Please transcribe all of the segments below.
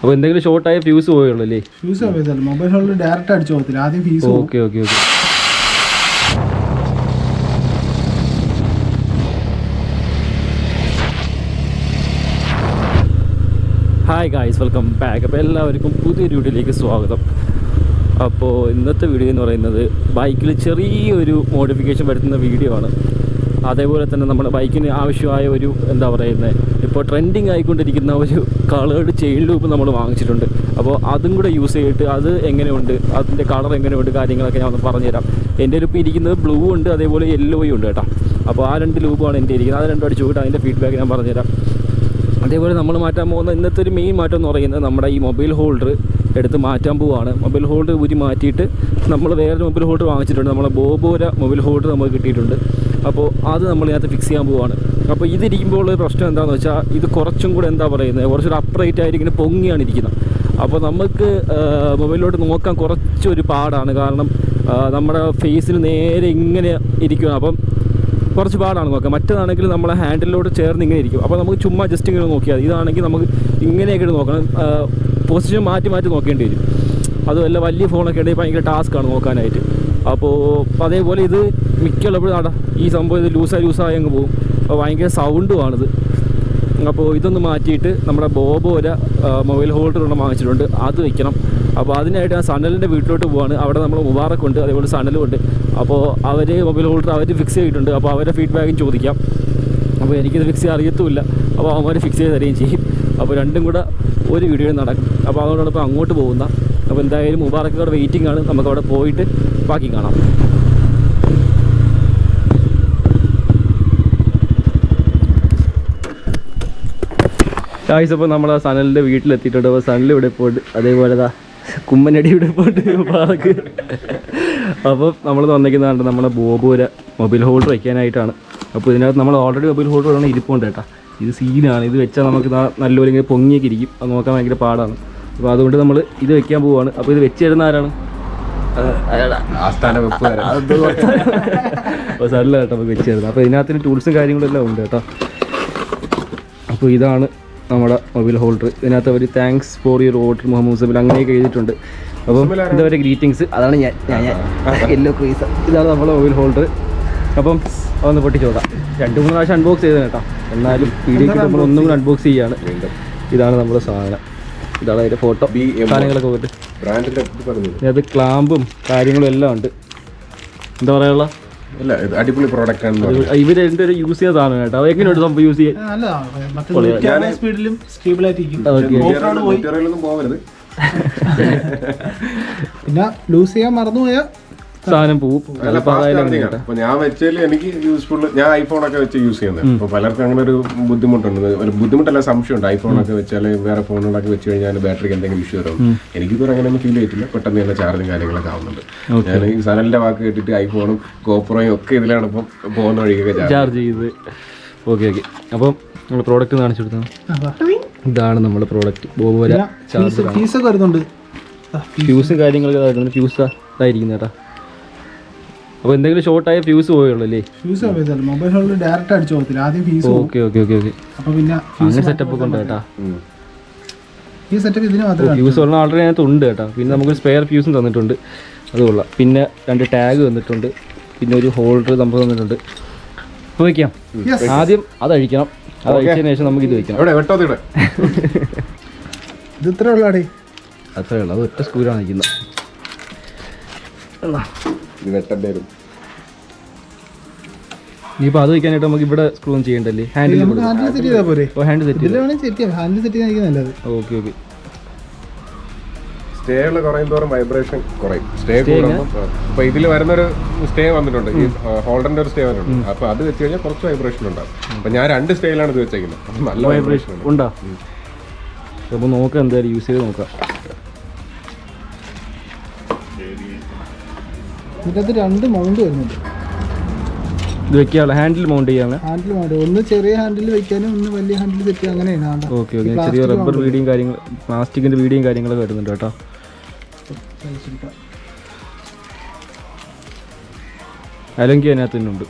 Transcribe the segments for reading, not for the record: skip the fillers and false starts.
അപ്പോൾ എന്തെങ്കിലും ഷോർട്ടായ ഫ്യൂസ് പോയുള്ളൂ അല്ലേ? ഫ്യൂസ് പോയതല്ല, മൊബൈൽ ഹോൾഡർ ഡയറക്റ്റ് അടിച്ചു പോകത്തില്ല, ആദ്യം fuse. Okay okay okay. Hi guys, welcome back. അപ്പോൾ എല്ലാവർക്കും പുതിയൊരു വീഡിയോയിലേക്ക് സ്വാഗതം. അപ്പോൾ ഇന്നത്തെ വീഡിയോ എന്ന് പറയുന്നത് ബൈക്കിൽ ചെറിയൊരു മോഡിഫിക്കേഷൻ വരുത്തുന്ന വീഡിയോ ആണ്. അതേപോലെ തന്നെ നമ്മുടെ ബൈക്കിന് ആവശ്യമായ ഒരു എന്താ പറയുന്നത്, ഇപ്പോൾ ട്രെൻഡിങ് ആയിക്കൊണ്ടിരിക്കുന്ന ഒരു കളേർഡ് ചെയിൻ ലൂപ്പ് നമ്മൾ വാങ്ങിച്ചിട്ടുണ്ട്. അപ്പോൾ അതും കൂടെ യൂസ് ചെയ്തിട്ട് അത് എങ്ങനെയുണ്ട്, അതിൻ്റെ കളർ എങ്ങനെയുണ്ട്, കാര്യങ്ങളൊക്കെ ഞാൻ ഒന്ന് പറഞ്ഞുതരാം. എൻ്റെ ഒരു ഇപ്പോൾ ഇരിക്കുന്നത് ബ്ലൂ ഉണ്ട്, അതേപോലെ യെല്ലോയും ഉണ്ട് കേട്ടോ. അപ്പോൾ ആ രണ്ട് ലൂപ്പാണ് എൻ്റെ ഇരിക്കുന്നത്. അത് രണ്ടും അടിച്ചു പോയിട്ട് അതിൻ്റെ ഫീഡ്ബാക്ക് ഞാൻ പറഞ്ഞുതരാം. അതേപോലെ നമ്മൾ മാറ്റാൻ പോകുന്ന ഇന്നത്തെ ഒരു മെയിൻ മാറ്റം എന്ന് പറയുന്നത് നമ്മുടെ ഈ മൊബൈൽ ഹോൾഡർ എടുത്ത് മാറ്റാൻ പോവുകയാണ്. മൊബൈൽ ഹോൾഡർ ഊരി മാറ്റിയിട്ട് നമ്മൾ വേറൊരു മൊബൈൽ ഹോൾഡർ വാങ്ങിച്ചിട്ടുണ്ട്. നമ്മളെ ബോബോര മൊബൈൽ ഹോൾഡർ നമുക്ക് കിട്ടിയിട്ടുണ്ട്. അപ്പോൾ അത് നമ്മൾ ഇതിനകത്ത് ഫിക്സ് ചെയ്യാൻ പോവുകയാണ്. അപ്പോൾ ഇതിരിക്കുമ്പോൾ ഉള്ള പ്രശ്നം എന്താണെന്ന് വെച്ചാൽ ഇത് കുറച്ചും കൂടെ എന്താ പറയുന്നത്, കുറച്ചൊരു അപ്രൈറ്റ് ആയിട്ട് ഇങ്ങനെ പൊങ്ങിയാണ് ഇരിക്കുന്നത്. അപ്പോൾ നമുക്ക് മൊബൈലിലോട്ട് നോക്കാൻ കുറച്ചൊരു പാടാണ്. കാരണം നമ്മുടെ ഫേസിന് നേരെ ഇങ്ങനെ ഇരിക്കുകയാണ്. അപ്പം കുറച്ച് പാടാണ് നോക്കാം. മറ്റേതാണെങ്കിൽ നമ്മളെ ഹാൻഡിലോട്ട് ചേർന്ന് ഇങ്ങനെ ഇരിക്കും. അപ്പോൾ നമുക്ക് ചുമ്മാ ജസ്റ്റ് ഇങ്ങനെ നോക്കിയാൽ മതി. ഇതാണെങ്കിൽ നമുക്ക് ഇങ്ങനെയൊക്കെ നോക്കണം, പൊസിഷൻ മാറ്റി മാറ്റി നോക്കേണ്ടി വരും. അതുമല്ല വലിയ ഫോണൊക്കെ ഉണ്ടെങ്കിൽ ഭയങ്കര ടാസ്ക്കാണ് നോക്കാനായിട്ട്. അപ്പോൾ അതേപോലെ ഇത് മിക്കുള്ളപ്പോഴും ആടാ ഈ സംഭവം ഇത് ലൂസായി അങ്ങ് പോകും. അപ്പോൾ ഭയങ്കര സൗണ്ടുമാണിത്. അപ്പോൾ ഇതൊന്ന് മാറ്റിയിട്ട് നമ്മുടെ ബോബോര മൊബൈൽ ഹോൾഡർ വാങ്ങിച്ചിട്ടുണ്ട്, അത് വയ്ക്കണം. അപ്പോൾ അതിനായിട്ട് ഞാൻ സനലിൻ്റെ വീട്ടിലോട്ട് പോവാണ്. അവിടെ നമ്മൾ മുബാറക്കുണ്ട്, അതേപോലെ സനലും ഉണ്ട്. അപ്പോൾ അവർ മൊബൈൽ ഹോൾഡർ അവർ ഫിക്സ് ചെയ്തിട്ടുണ്ട്. അപ്പോൾ അവരുടെ ഫീഡ്ബാക്കും ചോദിക്കാം. അപ്പോൾ എനിക്കിത് ഫിക്സ് ചെയ്യാൻ അറിയത്തുമില്ല. അപ്പോൾ അവന്മാർ ഫിക്സ് ചെയ്ത് തരികയും ചെയ്യും. അപ്പോൾ രണ്ടും കൂടെ ഒരു വീഡിയോ നടക്കും. അപ്പോൾ അതുകൊണ്ടാണ് ഇപ്പോൾ അങ്ങോട്ട് പോകുന്ന. അപ്പോൾ എന്തായാലും മുബാറക്കോടെ വെയിറ്റിംഗ് ആണ്. നമുക്കവിടെ പോയിട്ട് ബാക്കി കാണാം. ഗായ്സ്, അപ്പോൾ നമ്മൾ സനലിൻ്റെ വീട്ടിലെത്തിയിട്ടുണ്ട്. അപ്പോൾ സനൽ ഇവിടെ പോയിട്ട്, അതേപോലെ കുമ്മനടി ഇവിടെ പോയിട്ട് മുബാറക്ക്. അപ്പോൾ നമ്മൾ വന്നിരിക്കുന്നതാണ് നമ്മളെ ബോബോര മൊബൈൽ ഹോൾഡർ വയ്ക്കാനായിട്ടാണ്. അപ്പോൾ ഇതിനകത്ത് നമ്മൾ ഓൾറെഡി മൊബൈൽ ഹോൾഡറാണ് ഇരിപ്പുണ്ട് കേട്ടോ. ഇത് സീനാണ്. ഇത് വെച്ചാൽ നമുക്ക് നല്ലപോലെ ഇങ്ങനെ പൊങ്ങിയൊക്കെ ഇരിക്കും. അത് നോക്കാൻ ഭയങ്കര പാടാണ്. അപ്പോൾ അതുകൊണ്ട് നമ്മൾ ഇത് വെക്കാൻ പോവുകയാണ്. അപ്പോൾ ഇത് വെച്ച് തരുന്ന ആരാണ്? അപ്പോൾ സനല കേട്ടോ നമുക്ക് വെച്ച് തരുന്നത്. അപ്പോൾ ഇതിനകത്തിന് ടൂൾസും കാര്യങ്ങളും എല്ലാം ഉണ്ട് കേട്ടോ. അപ്പോൾ ഇതാണ് നമ്മുടെ മൊബൈൽ ഹോൾഡർ. ഇതിനകത്ത് അവർ thanks for your order Muhammad അങ്ങനെയൊക്കെ എഴുതിയിട്ടുണ്ട്. അപ്പം എന്താ പറയുക, ഗ്രീറ്റിങ്സ്. അതാണ് ഞാൻ യെല്ലോ ക്രീസ്. ഇതാണ് നമ്മുടെ മൊബൈൽ ഹോൾഡർ. അപ്പം അതൊന്ന് പൊട്ടിച്ചോടാം. 2-3 പ്രാവശ്യം അൺബോക്സ് ചെയ്തത് കേട്ടോ. എന്നാലും വീഡിയോക്ക് നമ്മൾ ഒന്നും കൂടി അൺബോക്സ് ചെയ്യാണ്. ഇതാണ് നമ്മുടെ സാധനം. ഇതാണ് അതിൻ്റെ ഫോട്ടോ സാധനങ്ങളൊക്കെ പോയിട്ട്. അത് ക്ലാമ്പും കാര്യങ്ങളും എല്ലാം ഉണ്ട്. എന്താ പറയാനുള്ള അടിപൊളി പ്രോഡക്റ്റ് ആണ്. ഇവര് എന്തൊരു യൂസ് ചെയ്ത സാധനം കേട്ടോ. അത് എങ്ങനെയുണ്ട് സംഭവം യൂസ് ചെയ്യാൻ? പിന്നെ ലൂസ് ചെയ്യാൻ മറന്നുപോയാൽ സാധനം പോവും. ഞാൻ വെച്ചാൽ എനിക്ക് യൂസ്ഫുൾ. ഞാൻ ഐഫോണൊക്കെ വെച്ച് യൂസ് ചെയ്യുന്നത്. അപ്പോൾ പലർക്കും അങ്ങനെ ഒരു ബുദ്ധിമുട്ടുണ്ട്. ഒരു ബുദ്ധിമുട്ടല്ല, സംശയമുണ്ട്. ഐഫോണൊക്കെ വെച്ചാൽ വേറെ ഫോണുകളൊക്കെ വെച്ച് കഴിഞ്ഞാൽ ബാറ്ററിക്ക് എന്തെങ്കിലും ഇഷ്യൂ വരും. എനിക്കിപ്പോൾ അങ്ങനെയൊന്നും ഫീൽ ചെയ്തിട്ടില്ല. പെട്ടെന്ന് തന്നെ ചാർജും കാര്യങ്ങളൊക്കെ ആവുന്നുണ്ട്. ഞാൻ ഈ സനലിന്റെ വാക്ക് കേട്ടിട്ട് ഐഫോണും ഗോപ്രോയും ഒക്കെ ഇതിലാണ് ഇപ്പം പോകുന്ന വഴിക്കൊക്കെ ചാർജ് ചെയ്ത്. Okay okay. അപ്പം നമ്മൾ പ്രോഡക്റ്റ് കാണിച്ചു കൊടുത്താണ്. ഇതാണ് നമ്മുടെ പ്രോഡക്റ്റ് ബോബോര ചാർജർ. ഫീസൊക്കെ വരുന്നുണ്ട്. ഫ്യൂസും കാര്യങ്ങളൊക്കെ വരുന്നുണ്ട്. ഫ്യൂസ് ഇതായിരിക്കും കേട്ടോ. അപ്പോൾ എന്തെങ്കിലും ഷോർട്ടായ ഫ്യൂസ് പോയുള്ളൂ അല്ലേ? ഫ്യൂസ് പോയതല്ല, മൊബൈൽ ഹോൾഡർ ഡയറക്റ്റ് അടിച്ചു പോകത്തില്ല, ആദ്യം fuse. Okay okay okay okay. അപ്പോൾ പിന്നെ അങ്ങനെ സെറ്റപ്പ് ഒക്കെ ഉണ്ട് കേട്ടോ. ഈ സെറ്റപ്പ് ഇതിന് മാത്രമേ ഫ്യൂസ് പറഞ്ഞാൽ ആൾറെഡി അതിനകത്ത് ഉണ്ട് കേട്ടോ. പിന്നെ നമുക്കൊരു സ്പെയർ ഫ്യൂസും തന്നിട്ടുണ്ട്, അത് കൊള്ളാം. പിന്നെ 2 ടാഗ് തന്നിട്ടുണ്ട്. പിന്നെ ഒരു ഹോൾഡർ നമുക്ക് തന്നിട്ടുണ്ട്. അപ്പോൾ വയ്ക്കാം. ആദ്യം അത് അഴിക്കണം. അത് അഴിച്ചതിന് ശേഷം നമുക്ക് ഇത് വയ്ക്കണം. ഇത് ഇത്ര ഉള്ളാടേ? അത്രേ ഉള്ളൂ. അത് ഒറ്റ സ്ക്രൂരാണ് നിൽക്കുന്നത്. ഇനിയിപ്പോൾ അത് വയ്ക്കാനായിട്ട് നമുക്ക് ഇവിടെ സ്ക്രൂ ഒന്നും ചെയ്യണ്ടല്ലേ? ഹാൻഡിൽ സെറ്റ് ചെയ്താൽ പോരെ? ഹാൻഡിൽ സെറ്റ് ചെയ്യാം. ഹാൻഡിൽ സെറ്റ് ചെയ്യാൻ നല്ലത്. Okay okay. സ്റ്റേകൾ കുറയുന്തോറും വൈബ്രേഷൻ കുറയും. സ്റ്റേ കൂടുമ്പോൾ ഇപ്പൊ ഇതിൽ വരുന്നൊരു സ്റ്റേ വന്നിട്ടുണ്ട്, ഈ ഹോൾഡറിന്റെ ഒരു സ്റ്റേ വന്നിട്ടുണ്ട്. അപ്പൊ അത് വെച്ച് കഴിഞ്ഞാൽ കുറച്ച് വൈബ്രേഷൻ ഉണ്ടാവും. അപ്പൊ ഞാൻ 2 സ്റ്റേയിലാണ് ഇത് വെച്ചേക്കുന്നത്. അപ്പൊ നല്ല വൈബ്രേഷൻ ഉണ്ടോ? അപ്പോൾ നോക്കാം, എന്തായാലും യൂസ് ചെയ്ത് നോക്കാം. ഇതിനകത്ത് 2 മൗണ്ട് വരുന്നുണ്ട്. ഇത് വെക്കാനുള്ള ഹാൻഡിൽ മൗണ്ട് ചെയ്യാനുള്ള ഹാൻഡിൽ മൗണ്ട്. ഒന്ന് ചെറിയ ഹാൻഡിൽ വെക്കാനും ഒന്ന് വലിയ ഹാൻഡിൽ സെറ്റ് ചെയ്യാൻ അങ്ങനെയാണ്. Okay okay. ചെറിയ റബ്ബർ വീഡിയും കാര്യങ്ങൾ, പ്ലാസ്റ്റിക്കിന്റെ വീഡിയും കാര്യങ്ങളൊക്കെ വരുന്നുണ്ട് കേട്ടോ. അലങ്കി അതിനകത്ത് തന്നെ ഉണ്ട്.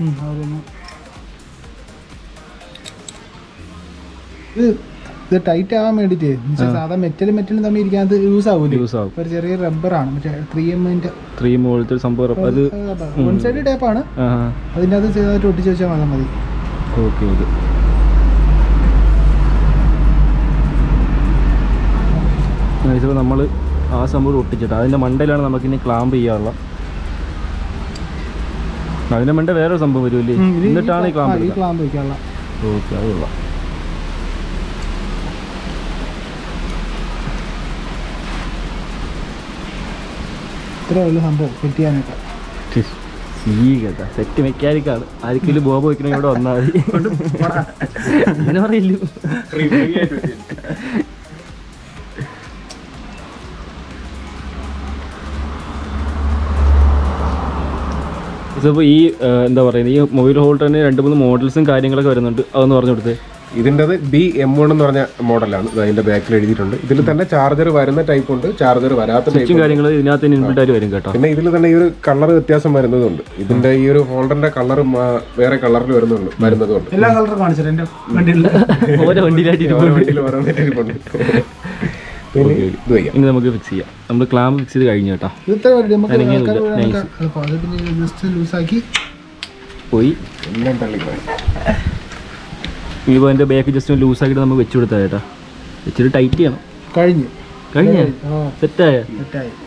ഇത് ഇത് ടൈറ്റ് ആവാൻ വേണ്ടിയിട്ട് സാധാ മെറ്റലും തമ്മിൽ ഇരിക്കാതെ യൂസ് ആവൂല. ഒരു ചെറിയ റബ്ബറാണ്, മറ്റേ 3M പോലത്തെ സംഭവം. അത് വൺ സൈഡ് ടൈപ്പാണ്. അതിൻ്റെ അത് ചെറുതായിട്ട് ഒട്ടിച്ച് വെച്ചാൽ മതി. Okay okay. ഇപ്പോൾ നമ്മൾ ആ സംഭവം ഒട്ടിച്ചിട്ട് അതിൻ്റെ മണ്ടയിലാണ് നമുക്കിനി ക്ലാമ്പ് ചെയ്യാനുള്ള. അതിൻ്റെ മണ്ട വേറെ സംഭവം വരുമല്ലേ, എന്നിട്ടാണ് ഈ ക്ലാമ്പ് വയ്ക്കാനുള്ള. ഓക്കെ, അത് കൊള്ളാം. ഇത്ര വലിയ സംഭവം സെറ്റ് ചെയ്യാനൊക്കെ കേട്ടാ. സെറ്റ് മെക്കാനിക്കാണ്. ആർക്കെങ്കിലും ബോബോ വയ്ക്കണ ഇവിടെ വന്നാൽ മതി. അങ്ങനെ പറയില്ല. ഇപ്പോൾ ഈ എന്താ പറയുന്നത്, ഈ മൊബൈൽ ഹോൾഡറിന് 2-3 മോഡൽസും കാര്യങ്ങളൊക്കെ വരുന്നുണ്ട്. അതൊന്ന് പറഞ്ഞു കൊടുത്തേ. ഇതിൻ്റെ BM1 എന്ന് പറഞ്ഞ മോഡലാണ്. അതിൻ്റെ ബാക്കിൽ എഴുതിയിട്ടുണ്ട്. ഇതിൽ തന്നെ ചാർജർ വരുന്ന ടൈപ്പ് ഉണ്ട്, ചാർജർ വരാത്ത ടൈപ്പ് കാര്യങ്ങൾ ഇതിനകത്ത് ഇൻബിൽറ്റ് ആയിട്ട് വരും കേട്ടോ. പിന്നെ ഇതിൽ തന്നെ ഈ ഒരു കളർ വ്യത്യാസം വരുന്നതുണ്ട്. ഇതിന്റെ ഈ ഒരു ഹോൾഡറിന്റെ കളർ വേറെ കളറിൽ വരുന്നതുണ്ട്. എല്ലാ കളറും കാണിച്ചിട്ട് എൻ്റെ വണ്ടിയിൽ ഓരോ വണ്ടിയിലായിട്ട് ഇനി നമുക്ക് ഫിക്സ് ചെയ്യാം. നമ്മൾ ക്ലാമ്പ് ഫിക്സ് ചെയ്ത് കഴിഞ്ഞു കേട്ടോ. പോയി ഇപ്പോൾ അതിൻ്റെ ബാക്ക് ജസ്റ്റ് ലൂസാക്കിയിട്ട് നമുക്ക് വെച്ച് കൊടുത്താൽ ചേട്ടാ. വെച്ചിട്ട് ടൈറ്റ് ചെയ്യണം. കഴിഞ്ഞ സെറ്റായ.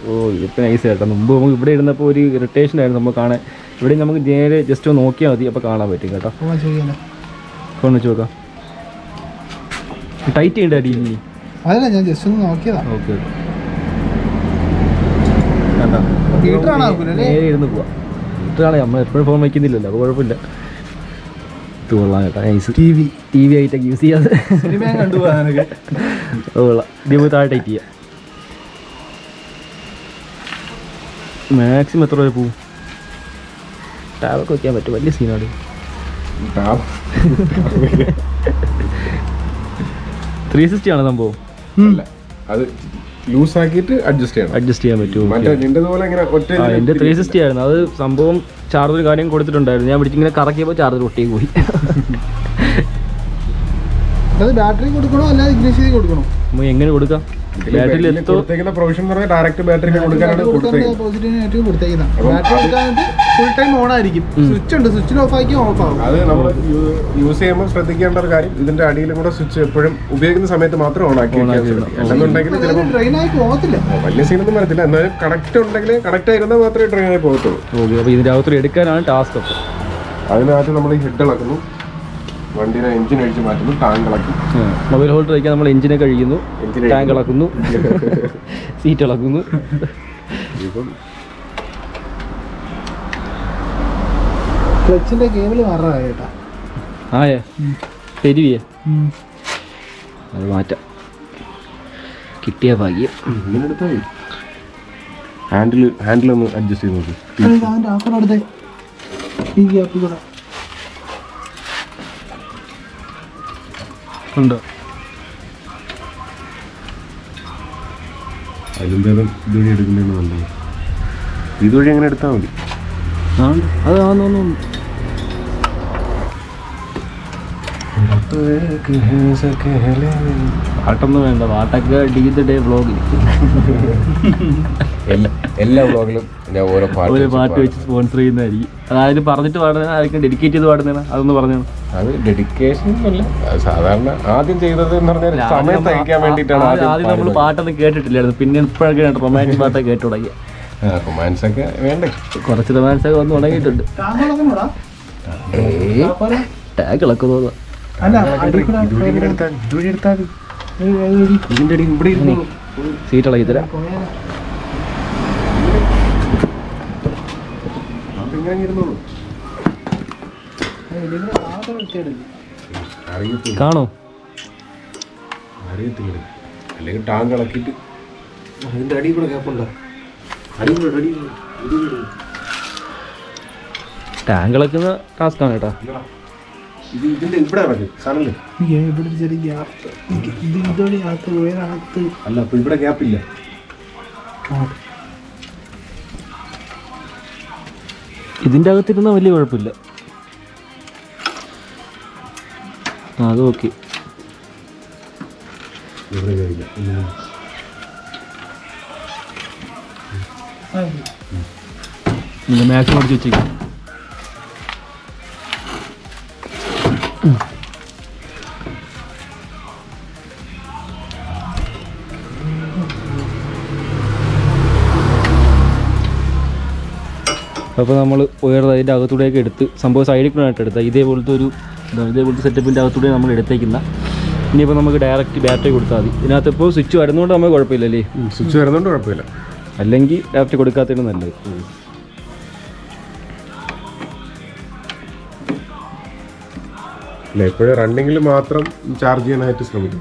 ഓ, ഇതിപ്പോൾ നൈസ് ചേട്ടാ. മുമ്പ് നമുക്ക് ഇവിടെ ഇരുന്നപ്പോൾ ഒരു ഇറിറ്റേഷൻ ആയിരുന്നു നമുക്ക് കാണാൻ. ഇവിടെ നമുക്ക് നേരെ ജസ്റ്റ് ഒന്ന് നോക്കിയാൽ മതി, അപ്പോൾ കാണാൻ പറ്റും കേട്ടോ. ഫോൺ വെച്ച് നോക്കാം. ടൈറ്റ് ചെയ്യണ്ട അടി. അതല്ല, ഞാൻ ജസ്റ്റ് ഒന്ന് നോക്കിയതാ. ഓക്കെ നേരെ ഇരുന്ന് പോവാം. ഹീറ്ററാണ്, നമ്മൾ എപ്പോഴും ഫോൺ വയ്ക്കുന്നില്ലല്ലോ, അപ്പോൾ കുഴപ്പമില്ല. കൊള്ളാം കേട്ടോ. നൈസ്. ടി വി ആയിട്ടൊക്കെ യൂസ് ചെയ്യാതെ കൊള്ളാം. ഇത് താഴെ ടൈറ്റ് ചെയ്യാം. മാക്സിമം എത്ര വരെ പോവും? ടാബൊക്കെ വയ്ക്കാൻ പറ്റും. വലിയ സീനാണ്. 360 ആണ് സംഭവം. അത് ലൂസ് ആക്കിയിട്ട് അഡ്ജസ്റ്റ് ചെയ്യാൻ പറ്റും. എൻ്റെ 360 ആയിരുന്നു. അത് സംഭവം ചാർജർ കാര്യം കൊടുത്തിട്ടുണ്ടായിരുന്നു. ഞാൻ പിടിച്ചിങ്ങനെ കറക്കിയപ്പോൾ ചാർജർ ഒട്ടിക്ക് പോയി. ബാറ്ററി കൊടുക്കണോ അല്ലാതെ ഇഗ്നിഷൻ കൊടുക്കണോ? എങ്ങനെ കൊടുക്കാം? ബാറ്ററി പ്രൊവിഷൻ ഡയറക്റ്റ് ബാറ്ററി കൊടുക്കാനാണ് ഫുൾ ടൈം ഓൺ ആയിരിക്കും. സ്വിച്ച് ഉണ്ട്, സ്വിച്ചിൽ ഓഫ് ആക്കി ഓഫ് ആവും. അത് നമ്മൾ യൂസ് ചെയ്യുമ്പോൾ ശ്രദ്ധിക്കേണ്ട ഒരു കാര്യം, ഇതിന്റെ അടിയിലും കൂടെ സ്വിച്ച് എപ്പോഴും ഉപയോഗിക്കുന്ന സമയത്ത് മാത്രം ഓൺ ആക്കി അല്ലെന്നുണ്ടെങ്കിൽ ചിലപ്പോൾ ട്രെയിൻ ആയി പോകത്തില്ല. വലിയ സീനൊന്നും വരത്തില്ല. എന്നാലും കണക്ട് ഉണ്ടെങ്കിൽ കണക്ട് ആയിരുന്നാൽ മാത്രമേ ട്രെയിൻ ആയി പോകത്തുള്ളൂ. ഓക്കെ, അപ്പോൾ ഇതിൻ്റെ അകത്ത് എടുക്കാനാണ് ടാസ്ക്. അപ്പോൾ അതിനകത്ത് നമ്മൾ ഈ ഹെഡ് ഇളക്കുന്നു, വണ്ടിയുടെ എഞ്ചിൻ അഴിച്ച് മാറ്റുന്നു, ടാങ്ക് ഇളക്കും. മൊബൈൽ ഹോൾഡർ വയ്ക്കാൻ നമ്മൾ എഞ്ചിനെ കഴിയുന്നു, ടാങ്ക് ഇളക്കുന്നു, സീറ്റ് ഇളക്കുന്നു. ഇപ്പം ക്ലച്ചിന്റെ കേബിൾ മാറാറായി കേട്ടാ. ആയേ പെരുവിയേ, അത് മാറ്റാം. കിട്ടിയ ഭാഗ്യം. ഇങ്ങനെ എടുത്താൽ മതി. ഹാൻഡിലൊന്ന് അഡ്ജസ്റ്റ് ചെയ്ത് നോക്കി. ഉണ്ടോ? അതിൻ്റെ ഇതുവഴി എടുക്കുന്നതാണ് നല്ലത്. ഇതുവഴി അങ്ങനെ എടുത്താൽ മതി. അത് ആണെന്ന് പാട്ടൊന്നും വേണ്ട. പാട്ടൊക്കെ ഡേ വ്ളോഗിൽ എല്ലാ വ്ളോഗിലും ഞാൻ ഓരോ പാട്ട് വെച്ച് സ്പോൺസർ ചെയ്യുന്നതായിരിക്കും. അതായത് പറഞ്ഞിട്ട് പാടുന്ന ആയിരിക്കും, ഡെഡിക്കേറ്റ് ചെയ്ത് പാടുന്നതാണ്. അതൊന്ന് പറഞ്ഞു. അത് ഡെഡിക്കേഷൻ അല്ല, സാധാരണ ആദ്യം ചെയ്തത് എന്ന് പറഞ്ഞാൽ സമയം തയ്ക്കാൻ വേണ്ടിയിട്ടാണ്. ആദ്യം നമ്മൾ പാട്ടൊന്നും കേട്ടിട്ടില്ലായിരുന്നു, പിന്നെ ഇപ്പോഴൊക്കെ റൊമാൻറ്റിക് പാട്ടൊക്കെ കേട്ടു തുടങ്ങിയ. റൊമാൻസ് ഒക്കെ വേണ്ടേ? കുറച്ച് റൊമാൻസ് ഒക്കെ വന്ന് തുടങ്ങിയിട്ടുണ്ട്. ടാഗ് ഇളക്കുന്നു. സീറ്റ് ഇളകി തരാം. കാണോ? അറിയത്തില്ല. അല്ലെങ്കിൽ ടാങ്ക് ഇളക്കിയിട്ട് അതിന്റെ അടിയിൽ കൂടെ കേപ്പുണ്ടോ? ടാങ്ക് ഇളക്കുന്ന ടാസ്ക് ആണ് കേട്ടോ. ഇതിന്റെ ഇവിടെ ഇറക്കി സാധനല്ലേ? ഇവിടെ ചെറിയ ഗ്യാപ്പ്. അല്ല, അപ്പൊ ഇവിടെ ഗ്യാപ്പില്ല. ഇതിൻ്റെ അകത്തിരുന്ന വലിയ കുഴപ്പമില്ല. അത് ഓക്കെ. മാക്സിമം അടിച്ച് വെച്ചേക്കാം. അപ്പോൾ നമ്മൾ ഉയർന്നത് അതിൻ്റെ അകത്തൂടെയൊക്കെ എടുത്ത് സംഭവം സൈഡിൽ കൂടെയായിട്ട് എടുത്താൽ ഇതേപോലത്തെ സെറ്റപ്പിൻ്റെ അകത്തൂടെ നമ്മൾ എടുത്തേക്കുന്ന. ഇനിയിപ്പോൾ നമുക്ക് ഡയറക്റ്റ് ബാറ്ററി കൊടുത്താൽ മതി. ഇതിനകത്ത് ഇപ്പോൾ സ്വിച്ച് വരുന്നതുകൊണ്ട് നമുക്ക് കുഴപ്പമില്ലല്ലേ? സ്വിച്ച് വരുന്നതുകൊണ്ട് കുഴപ്പമില്ല, അല്ലെങ്കിൽ ഡയറക്റ്റ് കൊടുക്കാത്തതാണ് നല്ലത്. അല്ല, എപ്പോഴും റണ്ണിങ്ങിൽ മാത്രം ചാർജ് ചെയ്യാനായിട്ട് ശ്രമിക്കും.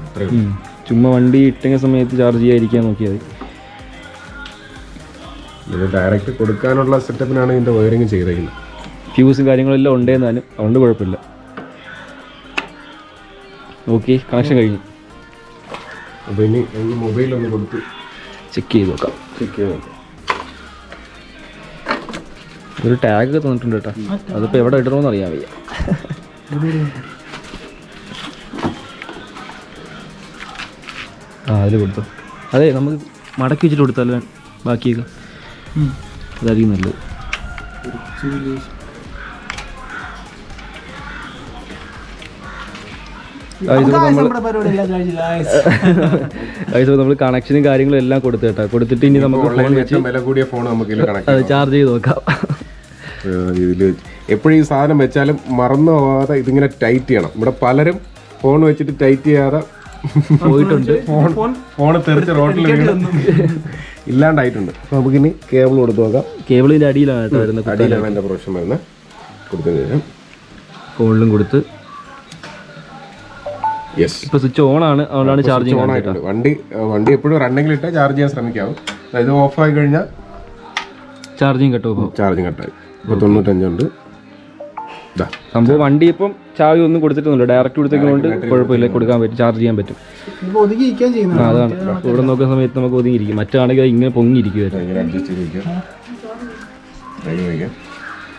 ചുമ്മാ വണ്ടി ഇട്ടുന്ന സമയത്ത് ചാർജ് ചെയ്യാതിരിക്കാൻ നോക്കിയാൽ മതി. ഇത് ഡയറക്റ്റ് കൊടുക്കാനുള്ള സെറ്റപ്പിനാണ് ഇതിൻ്റെ വയറിങ് ചെയ്തേക്കുന്നത്. ഫ്യൂസും കാര്യങ്ങളെല്ലാം ഉണ്ടേന്നാലും അതുകൊണ്ട് കുഴപ്പമില്ല. ഓക്കെ, കണക്ഷൻ കഴിഞ്ഞു. അപ്പോൾ ഇനി നമുക്ക് മൊബൈലൊന്ന് കൊടുത്ത് ചെക്ക് ചെയ്ത് നോക്കാം. ഒരു ടാഗ് തന്നിട്ടുണ്ട് കേട്ടോ. അതിപ്പോൾ എവിടെ ഇടണമെന്ന് അറിയാൻ വയ്യ. അതിൽ കൊടുത്തു. അതെ, നമുക്ക് മടക്കി വെച്ചിട്ട് കൊടുത്താലോ ബാക്കിയൊക്കെ? അതായിരിക്കും നല്ലത്. നമ്മൾ കണക്ഷനും കാര്യങ്ങളും എല്ലാം കൊടുത്തു കേട്ടോ. കൊടുത്തിട്ട് ഇനി നമുക്ക് ഫോൺ വെച്ച് വില കൂടിയ ഫോൺ നമുക്ക് അത് ചാർജ് ചെയ്ത് നോക്കാം. ഇതിൽ എപ്പോഴും ഈ സാധനം വെച്ചാലും മറന്നു പോകാതെ ഇതിങ്ങനെ ടൈറ്റ് ചെയ്യണം. ഇവിടെ പലരും ഫോൺ വെച്ചിട്ട് ടൈറ്റ് ചെയ്യാതെ പോയിട്ടുണ്ട്. ഫോൺ തെറിച്ച് റോട്ടിൽ ഇല്ലാണ്ടായിട്ടുണ്ട്. അപ്പോൾ നമുക്കിനി കേബിൾ കൊടുത്ത് നോക്കാം. കേബിളിൻ്റെ അടിയിലാണ് കേട്ടോ വരുന്നത്. അടിയിലാണ് എൻ്റെ പ്രൊഫഷൻ വരുന്നത്. കൊടുത്തതിന് ശേഷം ഫോണിലും കൊടുത്ത് യെസ്, ഇപ്പോൾ സ്വിച്ച് ഓൺ ആണ്. അതുകൊണ്ടാണ് ചാർജിങ് ഓൺ ആയിട്ടുണ്ട്. വണ്ടി എപ്പോഴും റണ്ണിങ്ങിലിട്ട് ചാർജ് ചെയ്യാൻ ശ്രമിക്കാവും. ഇത് ഓഫായി കഴിഞ്ഞാൽ ചാർജിങ് കട്ടോ. ചാർജിങ് കട്ടായി. ഇപ്പോൾ 95 ഉണ്ട്. സംഭവം വണ്ടി ഇപ്പം ചാവി ഒന്നും കൊടുത്തിട്ടൊന്നുമില്ല. ഡയറക്റ്റ് കൊടുത്തേക്കൊണ്ട് കുഴപ്പമില്ല, കൊടുക്കാൻ പറ്റും, ചാർജ് ചെയ്യാൻ പറ്റും. അതാണ് ഇവിടെ നോക്കുന്ന സമയത്ത് നമുക്ക് ഒതുങ്ങിയിരിക്കും. മറ്റാണെങ്കിൽ ഇങ്ങനെ പൊങ്ങിയിരിക്കുമായിരുന്നു.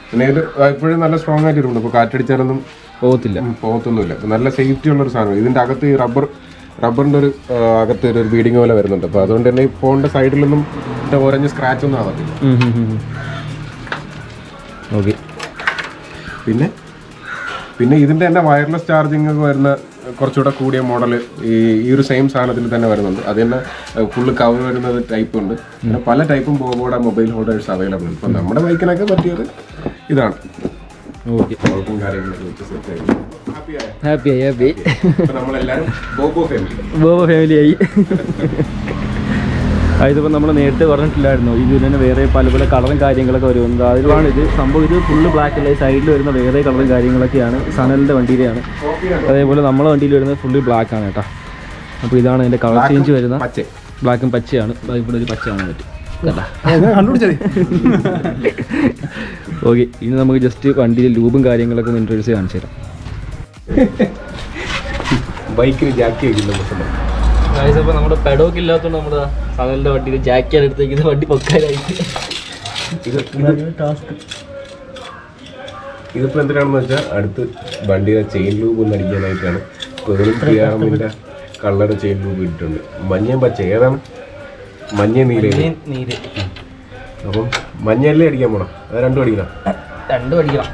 പിന്നെ ഇത് എപ്പോഴും നല്ല സ്ട്രോങ് ആയിട്ട് ഇരുന്നു. ഇപ്പോൾ കാറ്റടിച്ചാലൊന്നും പോകത്തൊന്നുമില്ല. നല്ല സേഫ്റ്റി ഉള്ളൊരു സാധനം. ഇതിൻ്റെ അകത്ത് ഈ റബ്ബറിൻ്റെ ഒരു അകത്ത് ഒരു ബീഡിങ് പോലെ വരുന്നുണ്ട്. അപ്പോൾ അതുകൊണ്ട് തന്നെ ഈ ഫോണിൻ്റെ സൈഡിലൊന്നും ഓരഞ്ഞ് സ്ക്രാച്ച് ഒന്നും ആവത്തില്ല. ഓക്കെ. പിന്നെ ഇതിൻ്റെ തന്നെ വയർലെസ് ചാർജിങ് ഒക്കെ വരുന്ന കുറച്ചുകൂടെ കൂടിയ മോഡൽ ഈ ഒരു സെയിം സാധനത്തിൽ തന്നെ വരുന്നുണ്ട്. അത് തന്നെ ഫുള്ള് കവർ വരുന്നത് ടൈപ്പ് ഉണ്ട്. പിന്നെ പല ടൈപ്പും ബോബോയുടെ മൊബൈൽ ഹോൾഡേഴ്സ് അവൈലബിൾ ഉണ്ട്. അപ്പം നമ്മുടെ ബൈക്കിനൊക്കെ പറ്റിയത് ഇതാണ്. ഓക്കെ, കാര്യങ്ങളൊക്കെ വെച്ച് സെറ്റ് ഹാപ്പി. നമ്മളെല്ലാവരും ബോബോ ഫാമിലി ആയി. ഇതിപ്പോൾ നമ്മൾ നേരത്തെ പറഞ്ഞിട്ടില്ലായിരുന്നു ഇതിൽ തന്നെ വേറെ പല പല കളറും കാര്യങ്ങളൊക്കെ വരുന്നത്. അതിലാണ് ഇത് സംഭവം. ഇത് ഫുള്ള് ബ്ലാക്ക് അല്ല, സൈഡിൽ വരുന്ന വേറെ കളറും കാര്യങ്ങളൊക്കെയാണ്. സനലിൻ്റെ വണ്ടിയിലെയാണ്. അതേപോലെ നമ്മളെ വണ്ടിയിൽ വരുന്നത് ഫുള്ള് ബ്ലാക്ക് ആണ് കേട്ടോ. അപ്പോൾ ഇതാണ് അതിൻ്റെ കളർ ചേഞ്ച് വരുന്ന. ബ്ലാക്കും പച്ചയാണ്. ഇവിടെ ഒരു പച്ച കാണാൻ പറ്റും. ഓക്കെ, ഇനി നമുക്ക് ജസ്റ്റ് വണ്ടിയിൽ ലൂബും കാര്യങ്ങളൊക്കെ ഒന്ന് ഇൻട്രൊഡ്യൂസ് ചെയ്ത് കാണിച്ചു തരാം. ബൈക്കിന് ജാക്കി വയ്ക്കുന്ന അപ്പോൾ നമ്മുടെ പെഡോക്ക് ഇല്ലാത്തതുകൊണ്ട് നമ്മുടെ സനലിൻ്റെ വണ്ടിയിൽ ജാക്കിയാണ് എടുത്തേക്കുന്ന. വണ്ടി പൊക്കാനായിട്ട് ഇതിപ്പോൾ എന്തിനാണെന്ന് വെച്ചാൽ അടുത്ത് വണ്ടിയുടെ ചെയിൻ ലൂബ് ഒന്ന് അടിക്കാനായിട്ടാണ്. ഇപ്പോൾ TRMൻ്റെ കളറുടെ ചെയിൻ ലൂബ് ഇട്ടിട്ടുണ്ട്. മഞ്ഞയും പച്ച ഏതാണ്? മഞ്ഞ നീര്. അപ്പം മഞ്ഞയല്ലേ അടിക്കാൻ പോണം? അത് രണ്ടും അടിക്കണം. രണ്ടും അടിക്കാം.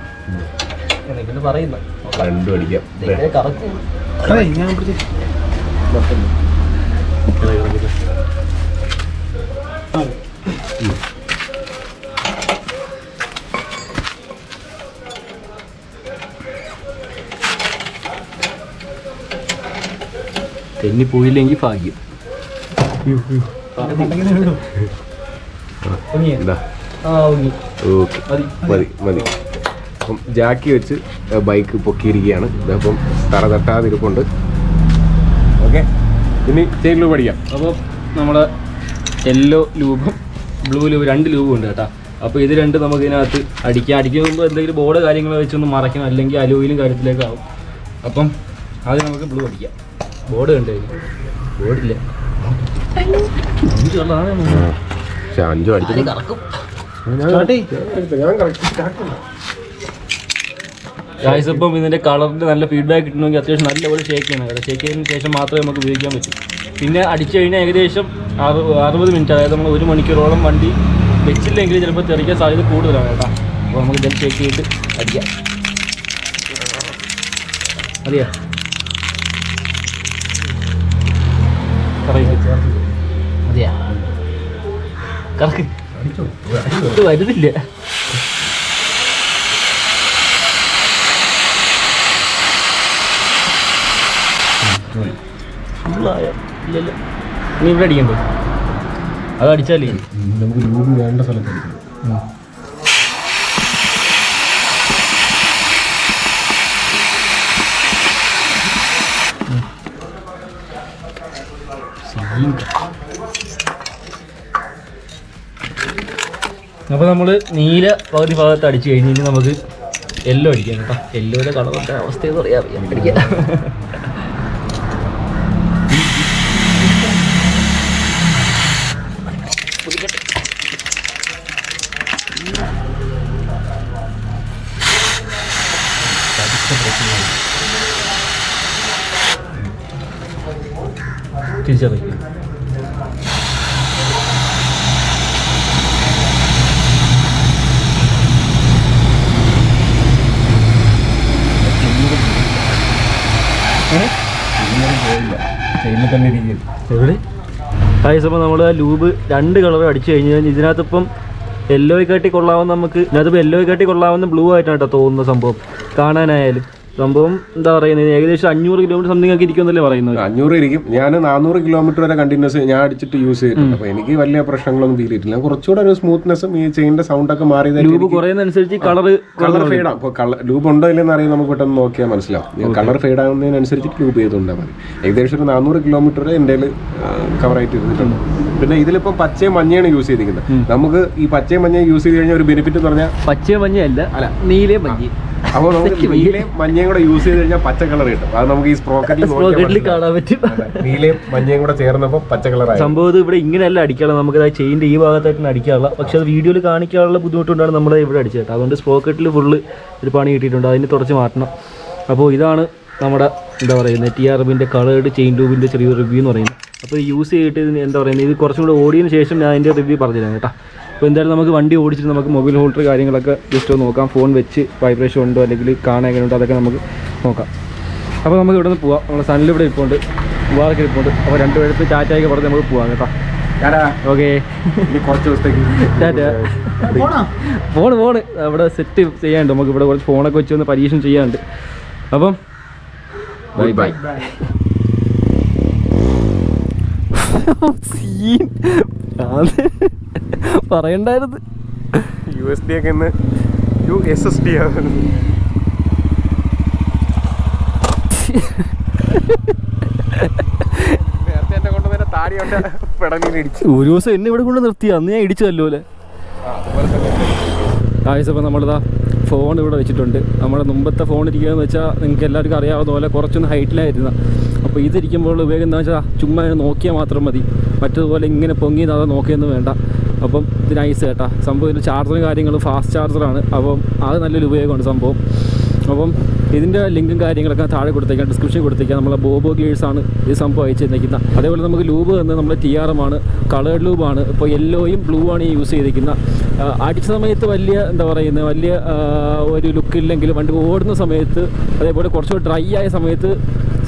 തെന്നി പോയില്ലെങ്കിൽ ഭാഗ്യം. മതി. അപ്പം ജാക്കി വെച്ച് ബൈക്ക് പൊക്കിയിരിക്കുകയാണ്. ഇതപ്പം തറ തട്ടാതിരിപ്പുണ്ട്. ഓക്കെ, ഇനി ചെയിൻ ലൂബ് അടിക്കാം. അപ്പോൾ നമ്മുടെ യെല്ലോ ലൂബും ബ്ലൂ ലൂബ്, 2 ലൂബും ഉണ്ട് കേട്ടോ. അപ്പോൾ ഇത് രണ്ടും നമുക്ക് ഇതിനകത്ത് അടിക്കുമ്പോൾ എന്തെങ്കിലും ബോർഡ് കാര്യങ്ങൾ വെച്ചൊന്ന് മറയ്ക്കണം, അല്ലെങ്കിൽ അലോയിലും കാര്യത്തിലേക്ക് ആവും. അപ്പം അത് നമുക്ക് ബ്ലൂ അടിക്കാം. ബോർഡ് കണ്ടു കഴിഞ്ഞു. ബോർഡില്ല, 5 അടിച്ചു കറക്കും. ഇപ്പം ഇതിൻ്റെ കളറിൻ്റെ നല്ല ഫീഡ്ബാക്ക് കിട്ടണമെങ്കിൽ അത്യാവശ്യം നല്ലപോലെ ഷേക്ക് ചെയ്യണം കേട്ടോ. ഷേക്ക് ചെയ്തതിന് ശേഷം മാത്രമേ നമുക്ക് ഉപയോഗിക്കാൻ പറ്റൂ. പിന്നെ അടിച്ചു കഴിഞ്ഞാൽ ഏകദേശം 60 മിനിറ്റ്, അതായത് നമ്മൾ 1 മണിക്കൂറോളം വണ്ടി വെച്ചില്ലെങ്കിൽ ചിലപ്പോൾ തെറിക്കാൻ സാധ്യത കൂടുതലാണ് കേട്ടോ. അപ്പോൾ നമുക്ക് ഇതെല്ലാം ചെക്ക് ചെയ്തിട്ട് അടിക്കാം. അതെയാ അതെയാ കറക്ക് ഇത് വരുന്നില്ല. ഇല്ലല്ലോ, നീ ഇവിടെ അടിക്കണ്ടേ? അത് അടിച്ചാലേ നമുക്ക് ലൂബ് വേണ്ട സ്ഥലത്ത് അപ്പോൾ നമ്മൾ നീല പകുതി ഭാഗത്ത് അടിച്ചു കഴിഞ്ഞ് നമുക്ക് യെല്ലോ അടിക്കാം കേട്ടോ. യെല്ലോയുടെ കളറിൻ്റെ അവസ്ഥയെന്ന് പറയാം, അടിക്കാം. തിരിച്ചറിയിക്കും. എവിടെ അപ്പോൾ നമ്മൾ ആ ലൂബ് 2 കളർ അടിച്ചു കഴിഞ്ഞ് കഴിഞ്ഞാൽ ഇതിനകത്തിപ്പം യെല്ലോയ്ക്കാട്ടി കൊള്ളാവുന്ന നമുക്ക് ഇതിനകത്തിപ്പോൾ യെല്ലോയ്ക്കാട്ടി കൊള്ളാവുന്ന ബ്ലൂ ആയിട്ടാണ് കേട്ടോ തോന്നുന്ന സംഭവം കാണാനായാലും. സംഭവം എന്താ പറയുന്നത്, ഏകദേശം 500 കിലോമീറ്റർ സംതിങ് ഒക്കെ ഇരിക്കുമെന്നല്ലേ പറയുന്നത്? 500 ഇരിക്കും. ഞാൻ 400 കിലോമീറ്റർ വരെ കണ്ടിന്യൂസ് ഞാൻ അടിച്ചിട്ട് യൂസ് ചെയ്തിട്ടുണ്ട്. അപ്പോൾ എനിക്ക് വലിയ പ്രശ്നങ്ങളൊന്നും ഫീൽ ചെയ്തിട്ടില്ല. കുറച്ചുകൂടെ ഒരു സ്മൂത്ത്നെസ്സും ഈ ചെയിൻ്റെ സൗണ്ടൊക്കെ മാറിയത് ലൂബ് കുറയുന്നതനുസരിച്ച് കളർ ഫെയ്ഡാണ്. അപ്പോൾ ലൂബ് ഉണ്ടോ ഇല്ലെന്ന് അറിയാൻ നമുക്ക് പെട്ടെന്ന് നോക്കിയാൽ മനസ്സിലാവും. കളർ ഫെയ്ഡ് ആകുന്നതിനനുസരിച്ച് ലൂബ് ചെയ്തുകൊണ്ടാൽ മതി. ഏകദേശം ഒരു 400 കിലോമീറ്റർ എൻ്റെ കവറായിട്ട് ഇരുന്നിട്ടുണ്ട്. പിന്നെ ഇതിലിപ്പം പച്ചയും മഞ്ഞയാണ് യൂസ് ചെയ്തിരിക്കുന്നത്. നമുക്ക് ഈ പച്ചയും മഞ്ഞയും യൂസ് ചെയ്ത് കഴിഞ്ഞാൽ ഒരു ബെനിഫിറ്റ് എന്ന് പറഞ്ഞാൽ പച്ചയും മഞ്ഞയല്ല, അല്ല നീലയും മഞ്ഞ. അപ്പോൾ നമുക്ക് നീലയും മഞ്ഞയും കൂടെ യൂസ് ചെയ്ത് കഴിഞ്ഞാൽ പച്ച കളർ കിട്ടും. അത് നമുക്ക് ഈ സ്പ്രോക്കറ്റിൽ കാണാൻ പറ്റും. നീലയും മഞ്ഞയും കൂടെ ചേർന്നപ്പോൾ പച്ച കളറായി. സംഭവം ഇവിടെ ഇങ്ങനെയല്ല അടിക്കാനുള്ള, നമുക്ക് ചെയിൻ്റെ ഈ ഭാഗത്തായിട്ടാണ് അടിക്കാനുള്ള. പക്ഷെ അത് വീഡിയോയിൽ കാണിക്കാനുള്ള ബുദ്ധിമുട്ടുകൊണ്ടാണ് നമ്മൾ ഇവിടെ അടിച്ചത്. അതുകൊണ്ട് സ്പ്രോക്കറ്റിൽ ഫുള്ള് ഒരു പണി കിട്ടിയിട്ടുണ്ട്, അതിന് തുടച്ച് മാറ്റണം. അപ്പോൾ ഇതാണ് നമ്മുടെ എന്താ പറയുന്നത് TRMൻ്റെ കളേർഡ് ചെയിൻ ട്യൂബിൻ്റെ ചെറിയൊരു റിവ്യൂ എന്ന് പറയുന്നത്. അപ്പോൾ യൂസ് ചെയ്തിട്ട് എന്താ പറയുന്നത്, ഇത് കുറച്ചും കൂടെ ഓടിയതിന് ശേഷം ഞാൻ അതിൻ്റെ റിവ്യൂ പറഞ്ഞുതരാം കേട്ടോ. അപ്പോൾ എന്തായാലും നമുക്ക് വണ്ടി ഓടിച്ചിട്ട് നമുക്ക് മൊബൈൽ ഹോൾഡർ കാര്യങ്ങളൊക്കെ ജസ്റ്റ് ഒന്ന് നോക്കാം. ഫോൺ വെച്ച് വൈബ്രേഷൻ ഉണ്ടോ അല്ലെങ്കിൽ കാണാൻ എങ്ങനെയുണ്ടോ അതൊക്കെ നമുക്ക് നോക്കാം. അപ്പോൾ നമുക്ക് ഇവിടെ നിന്ന് പോവാം. നമ്മുടെ സണ്ണിൽ ഇവിടെ ഇരിപ്പുണ്ട്, വാറൊക്കെ ഇരിപ്പുണ്ട്. അപ്പോൾ 2 പേർക്ക് ടാറ്റയൊക്കെ പറഞ്ഞ് നമുക്ക് പോവാം കേട്ടോ. ഓക്കെ, കുറച്ച് ദിവസത്തേക്ക് ടാറ്റ. ഫോണ് അവിടെ സെറ്റ് ചെയ്യാനുണ്ട്. നമുക്ക് ഇവിടെ കുറച്ച് ഫോണൊക്കെ വെച്ച് ഒന്ന് പരീക്ഷണം ചെയ്യാനുണ്ട്. അപ്പം ബൈ ബൈ. പറയണ്ടായിരുന്നു USD ഒക്കെ ഇന്ന് USSD ആണ്. നേരത്തെ എന്നെ കൊണ്ടുവന്ന താടി കൊണ്ട് പെടമീൻ ഇടിച്ചു. ഒരു ദിവസം എന്നെ ഇവിടെ കൊണ്ട് നിർത്തി, അന്ന് ഞാൻ ഇടിച്ചല്ലോ അല്ലേ. അപ്പോൾ നമ്മളിതാ ഫോൺ ഇവിടെ വെച്ചിട്ടുണ്ട്. നമ്മുടെ മുമ്പത്തെ ഫോൺ ഇരിക്കുകയെന്ന് വെച്ചാൽ നിങ്ങൾക്ക് എല്ലാവർക്കും അറിയാവുന്ന പോലെ കുറച്ചൊന്ന് ഹൈറ്റിലായിരുന്നു. അപ്പോൾ ഇതിരിക്കുമ്പോൾ ഉപയോഗം എന്താ വെച്ചാൽ ചുമ്മാ നോക്കിയാൽ മാത്രം മതി. മറ്റതുപോലെ ഇങ്ങനെ പൊങ്ങി അത് നോക്കിയൊന്നും വേണ്ട. അപ്പം ഇത് നൈസ് കേട്ടോ സംഭവം. ഇതിൻ്റെ ചാർജറും കാര്യങ്ങളും ഫാസ്റ്റ് ചാർജറാണ്. അപ്പം അത് നല്ലൊരു ഉപയോഗമാണ് സംഭവം. അപ്പം ഇതിൻ്റെ ലിങ്കും കാര്യങ്ങളൊക്കെ താഴെ കൊടുത്തേക്കാം, ഡിസ്ക്രിപ്ഷൻ കൊടുത്തേക്കാം. നമ്മളെ ബോബോ ഗേഴ്സാണ് ഈ സംഭവം അയച്ചു തന്നിരിക്കുന്നത്. അതേപോലെ നമുക്ക് ലൂബ് എന്ന് നമ്മൾ TRM ആണ്, കളേർഡ് ലൂബാണ്. ഇപ്പോൾ യെല്ലോയും ബ്ലൂ ആണ് ഈ യൂസ് ചെയ്തിരിക്കുന്നത്. അടിച്ച സമയത്ത് വലിയ എന്താ പറയുന്നത് വലിയ ഒരു ലുക്കില്ലെങ്കിലും വണ്ടി ഓടുന്ന സമയത്ത് അതേപോലെ കുറച്ചുകൂടി ഡ്രൈ ആയ സമയത്ത്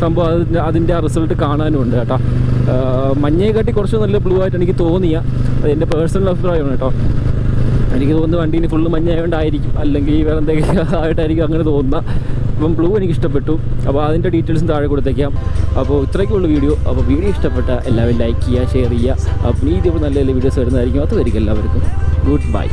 സംഭവം അതിൻ്റെ ആ റിസൾട്ട് കാണാനും ഉണ്ട് കേട്ടോ. മഞ്ഞയെക്കാട്ടി കുറച്ച് നല്ല ബ്ലൂ ആയിട്ട് എനിക്ക് തോന്നിയ, അത് എൻ്റെ പേഴ്സണൽ അഭിപ്രായമാണ് കേട്ടോ. എനിക്ക് തോന്നുന്നു വണ്ടീന് ഫുള്ള് മഞ്ഞായതുകൊണ്ടായിരിക്കും, അല്ലെങ്കിൽ വേറെ എന്തെങ്കിലും ആയിട്ടായിരിക്കും അങ്ങനെ തോന്നുന്നത്. അപ്പം ബ്ലൂ എനിക്ക് ഇഷ്ടപ്പെട്ടു. അപ്പോൾ അതിൻ്റെ ഡീറ്റെയിൽസും താഴെ കൊടുത്തേക്കാം. അപ്പോൾ ഇത്രയൊക്കെയുള്ള വീഡിയോ. അപ്പോൾ വീഡിയോ ഇഷ്ടപ്പെട്ട എല്ലാവരും ലൈക്ക് ചെയ്യുക, ഷെയർ ചെയ്യുക. അപ്പോൾ ഇതേപോലെ നല്ല നല്ല വീഡിയോസ് വരുന്നതായിരിക്കും. അതുവരെയും എല്ലാവർക്കും ഗുഡ് ബൈ.